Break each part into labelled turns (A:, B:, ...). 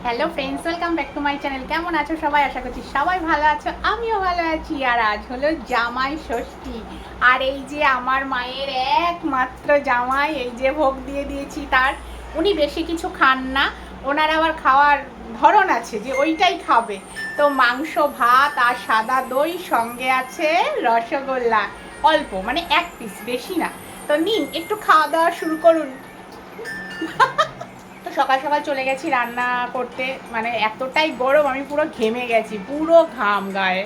A: Hello friends, welcome back to my channel. কেমন আছো সবাই? আশা করছি সবাই ভালো আছো, আমিও ভালো আছি। আর আজ হলো জামাই ষষ্ঠী। আর এই যে আমার মায়ের একমাত্র জামাই, এই যে ভোগ দিয়ে দিয়েছি তার। উনি বেশি কিছু খান না, ওনার আবার খাওয়ার ধরন আছে যে ওইটাই খাবে। তো মাংস ভাত আর সাদা দই, সঙ্গে আছে রসগোল্লা, অল্প মানে এক পিস, বেশি না। তো নিন, একটু খাওয়া দাওয়া শুরু করুন। তো সকাল সকাল চলে গেছি রান্না করতে, মানে এতটাই গরম আমি পুরো ঘেমে গেছি, পুরো ঘাম গায়ে।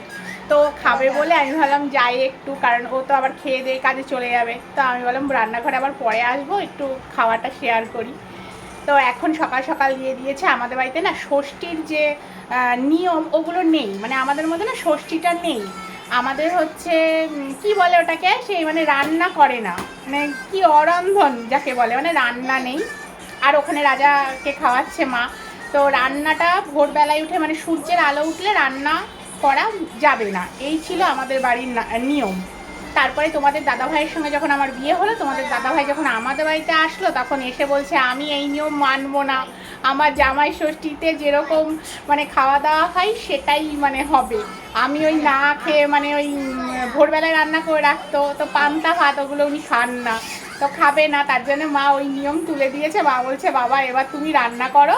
A: তো খাবে বলে আমি ভাবলাম যাই একটু, কারণ ও তো আবার খেয়ে দিয়ে কাজে চলে যাবে। তো আমি বললাম রান্নাঘরে আবার পরে আসবো, একটু খাওয়াটা শেয়ার করি। তো এখন সকাল সকাল দিয়ে দিয়েছে। আমাদের বাড়িতে না ষষ্ঠীর যে নিয়ম ওগুলো নেই, মানে আমাদের মধ্যে না ষষ্ঠীটা নেই। আমাদের হচ্ছে কি বলে ওটাকে, সেই মানে রান্না করে না, মানে কি অরন্ধন যাকে বলে, মানে রান্না নেই। আর ওখানে রাজাকে খাওয়াচ্ছে মা। তো রান্নাটা ভোরবেলায় উঠে, মানে সূর্যের আলো উঠলে রান্না করা যাবে না, এই ছিল আমাদের বাড়ির নিয়ম। তারপরে তোমাদের দাদাভাইয়ের সঙ্গে যখন আমার বিয়ে হলো, তোমাদের দাদাভাই যখন আমাদের বাড়িতে আসলো, তখন এসে বলছে আমি এই নিয়ম মানবো না, আমার জামাই ষষ্ঠীতে যেরকম মানে খাওয়া দাওয়া হয় সেটাই মানে হবে। আমি ওই না খেয়ে, মানে ওই ভোরবেলায় রান্না করে রাখতো তো পান্তা ভাত, ওগুলো উনি খান না, তো খাবে না। তার জন্য মা ওই নিয়ম তুলে দিয়েছে। মা বলছে বাবা এবার তুমি রান্না করো,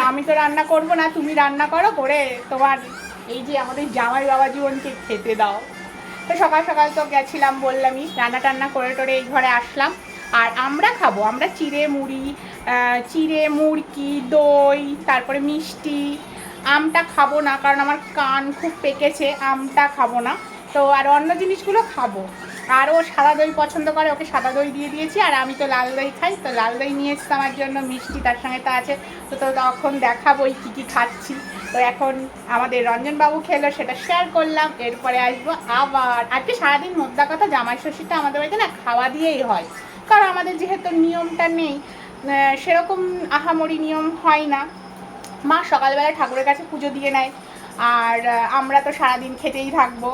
A: আমি তো রান্না করব না, তুমি রান্না করো, করে তোমার এই যে আমাদের জামাই বাবা জীবনকে খেতে দাও। তো সকাল সকাল তো গেছিলাম, বললামই, রান্না টান্না করে টোরে এই ঘরে আসলাম। আর আমরা খাবো, আমরা চিড়ে মুড়ি, চিড়ে মুড়কি, দই, তারপরে মিষ্টি। আমটা খাবো না, কারণ আমার কান খুব পেকেছে, আমটা খাবো না। তো আর অন্য জিনিসগুলো খাবো। আর ও সাদা দই পছন্দ করে, ওকে সাদা দই দিয়ে দিয়েছি। আর আমি তো লাল দই খাই, তো লাল দই নিয়ে এসছি আমার জন্য, মিষ্টি তার সঙ্গে তো আছে। তো তখন দেখাবোই কী কী খাচ্ছি। তো এখন আমাদের রঞ্জনবাবু খেলো, সেটা শেয়ার করলাম। এরপরে আসবো আবার। আজকে সারাদিন মোদ্দা কথা জামাই ষষ্ঠীটা আমাদের বাড়িতে না খাওয়া দিয়েই হয়, কারণ আমাদের যেহেতু নিয়মটা নেই, সেরকম আহামরি নিয়ম হয় না। মা সকালবেলা ঠাকুরের কাছে পুজো দিয়ে নেয়, আর আমরা তো সারাদিন খেতেই থাকবো।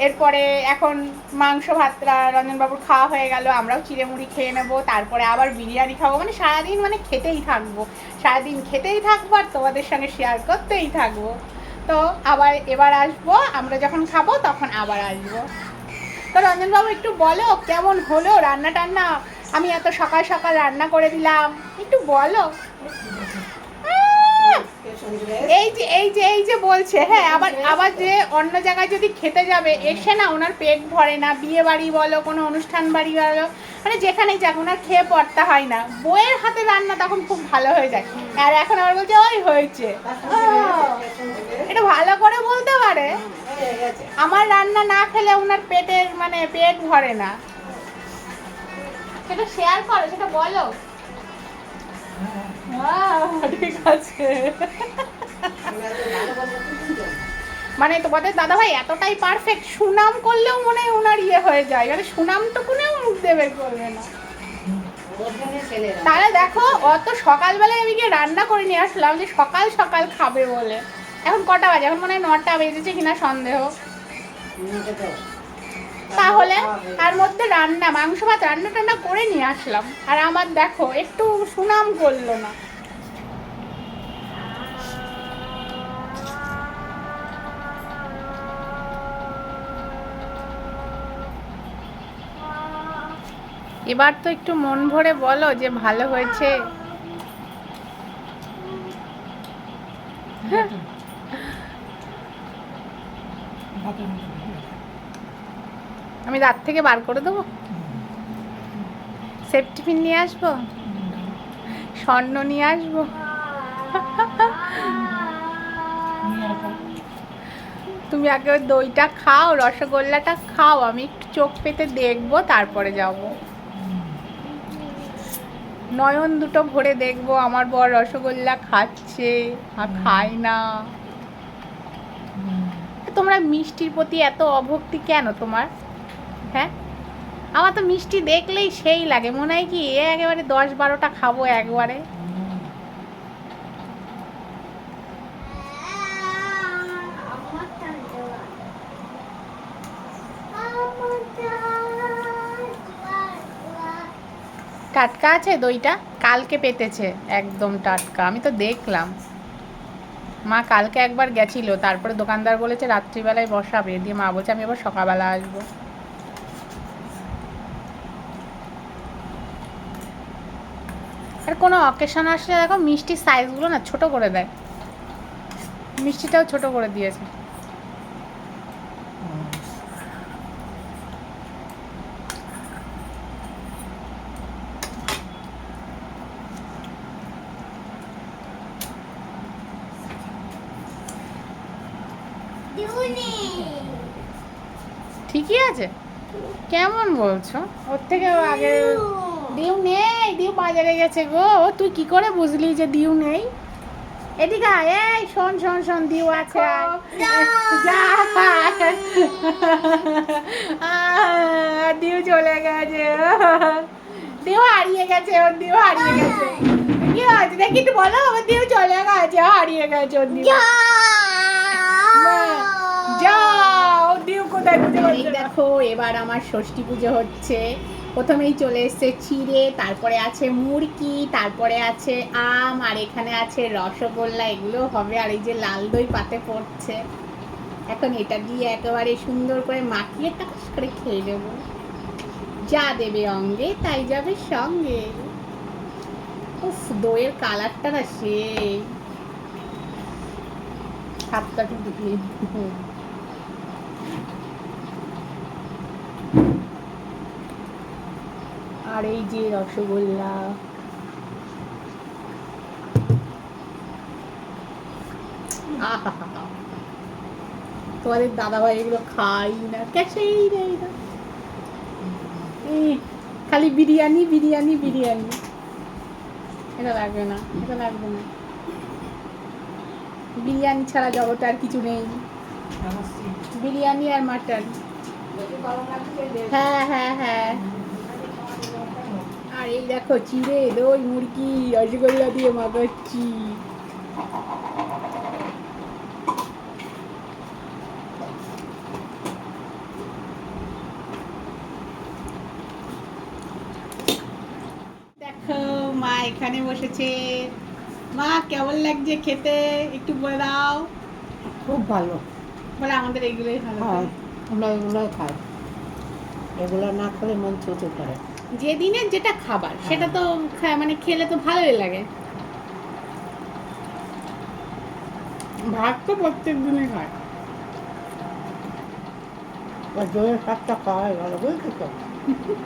A: এরপরে এখন মাংস ভাতটা রঞ্জনবাবুর খাওয়া হয়ে গেল, আমরাও চিড়ে মুড়ি খেয়ে নেবো, তারপরে আবার বিরিয়ানি খাবো, মানে সারাদিন মানে খেতেই থাকবো, সারাদিন খেতেই থাকবো আর তোমাদের সঙ্গে শেয়ার করতেই থাকবো। তো আবার এবার আসবো, আমরা যখন খাবো তখন আবার আসবো। তো রঞ্জনবাবু একটু বলো কেমন হলো রান্না টান্না, আমি এত সকাল সকাল রান্না করে দিলাম, একটু বলো। এই যে বলছে, হ্যাঁ, আবার আবার যে অন্য জায়গায় যদি খেতে যাবে, এসে না ওনার পেট ভরে না, বিয়ে বাড়ি বলো, কোনো অনুষ্ঠান বাড়ি বলো, মানে যেখানেই যাক ওনার খেয়ে পড়তে হয় না। বইয়ের হাতে রান্না তখন খুব ভালো হয়ে যায়। আর এখন আবার বলছে ওই হয়েছে, এটা ভালো করে বলতে পারে। আমার রান্না না খেলে ওনার পেটের মানে পেট ভরে না, সেটা শেয়ার করো, সেটা বলো। ঠিক আছে। মানে তোমাদের দাদাভাই এতটাই পারফেক্ট, সুনাম করলেও মনে হয় ওনার ইয়ে হয়ে যায়, মানে সুনামটুকুনেও মুখ দেবে করবে না। তাহলে দেখো, অত সকালবেলায় আমি গিয়ে রান্না করে নিয়ে আসলাম যে সকাল সকাল খাবে বলে। এখন কটা বাজে? এখন মনে হয় 9টা বেজেছে কিনা সন্দেহ। তাহলে তার মধ্যে রান্না, মাংস ভাত রান্না টান্না করে নিয়ে আসলাম, আর আমার দেখো একটু সুনাম করলো না। এবার তো একটু মন ভরে বলো যে ভালো হয়েছে। আমি রাত থেকে বার করে দেবো, সেফটি পিন নিয়ে আসবো, স্বর্ণ নিয়ে আসবো। তুমি আগে ওই দইটা খাও, রসগোল্লাটা খাও, আমি একটু চোখ পেতে দেখবো, তারপরে যাব। নয়ন দুটো ভরে দেখবো আমার বর রসগোল্লা খাচ্ছে আর খায় না। তোমরা মিষ্টির প্রতি এত অভক্তি কেন তোমার? হ্যাঁ, আমার তো মিষ্টি দেখলেই সেই লাগে, মনে হয় কি একেবারে 10-12টা খাবো একবারে। টাটকা আছে দইটা, কালকে পেতেছে, একদম টাটকা, আমি তো দেখলাম। মা কালকে একবার গেছিল, তারপরে দোকানদার বলেছে রাত্রিবেলায় বসাবে, দিয়ে মা বলছে আমি আবার সকালবেলা আসবো। আর কোনো অকেশন আসলে দেখো মিষ্টির সাইজগুলো না ছোট করে দেয়, মিষ্টিটাও ছোট করে দিয়েছে। ঠিকই আছে, কেমন বলছো? ওর থেকে আগে ডিউ নেই, ডিউ বাজারে গেছে গো। ও তুই কি করে বুঝলি যে ডিউ নেই? এদিকে আয়, এই শোন শোন শোন, ডিউ আছে, যা। ডিউ চলে গেছে, ডিউ হারিয়ে গেছে, ওর ডিউ হারিয়ে গেছে। কি হয়েছে দেখি একটু বলো, আমার ডিউ চলে গেছে, হারিয়ে গেছে ওর ডিউ। যাও, ডিউ কোথায় খুঁজে পাচ্ছি না। দেখো এবার আমার ষষ্ঠী পুজো হচ্ছে। প্রথমেই চলে এসছে চিড়ে, তারপরে আছে মুরকি, তারপরে আছে আম, আর এখানে আছে রসগোল্লা, এগুলো হবে। আর এই যে লাল দই পাতে পড়ছে, এখন এটা দিয়ে একেবারে সুন্দর করে মাখিয়ে টাকাস করে খেয়ে নেবো। যা দেবে অঙ্গে তাই যাবে সঙ্গে। উফ, দইয়ের কালারটা না সেই হাতটা ঢুকিয়ে। আর এই যে রসগোল্লা, তোমাদের দাদাভাই এগুলো খাই না, ক্যাশেই নেই না, খালি বিরিয়ানি বিরিয়ানি বিরিয়ানি। এটা লাগবে না, এটা লাগবে না, বিরিয়ানি ছাড়া জগতে আর কিছু নেই। বিরিয়ানি আর মাটন। হ্যাঁ হ্যাঁ হ্যাঁ। আর এই দেখো চিড়ে, দই, মুরগি, রসগোল্লা দিয়ে মাখাচ্ছি। দেখো মা এখানে বসেছে। মা কেমন লাগছে খেতে একটু বলে দাও।
B: খুব ভালো।
A: বলে আমাদের এগুলোই ভালো।
B: আমরা এগুলোই খাই, এগুলো না খেলে মন চুচু করে।
A: যেদিনের যেটা খাবার সেটা তো মানে খেলে তো ভালোই লাগে। ভাত তো প্রত্যেক দিনই খায়।
B: আর দইয়ের স্বাদটা খাওয়াই ভালো, বুঝলি তো?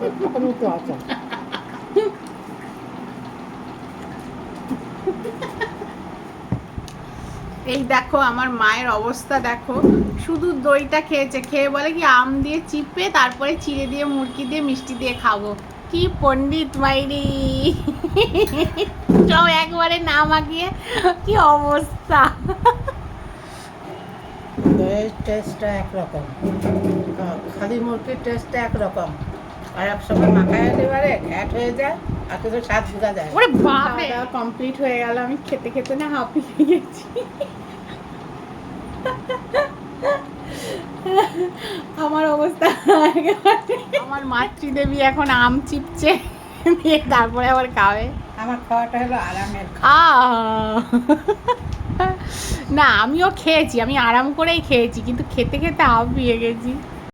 B: এরকমই তো আছে।
A: এই দেখো আমার মায়ের অবস্থা দেখো, শুধু দইটা খেয়েছে, খেয়ে বলে কি আম দিয়ে চিপে তারপরে চিড়ে দিয়ে মুরগি দিয়ে মিষ্টি দিয়ে খাবো। কি পণ্ডিত মাইরি, সব একবারে না মাখিয়ে, কি অবস্থা।
B: দইয়ের টেস্টটা একরকম, খালি মুরগির টেস্টটা একরকম, আর এক সময় মাখায় একেবারে ঘ্যাট হয়ে যায়, আর কিছু স্বাদ বোঝা যায়।
A: ওরে বাবা, কমপ্লিট হয়ে গেল, আমি খেতে খেতে না হাঁপিয়ে গেছি। আমার অবস্থা, আমার মাতৃদেবী এখন আম চিপছে, দিয়ে তারপরে আবার খাবে।
B: আমার খাওয়াটা হলো আরামের।
A: না আমিও খেয়েছি, আমি আরাম করেই খেয়েছি, কিন্তু খেতে খেতে হাঁপিয়ে গেছি।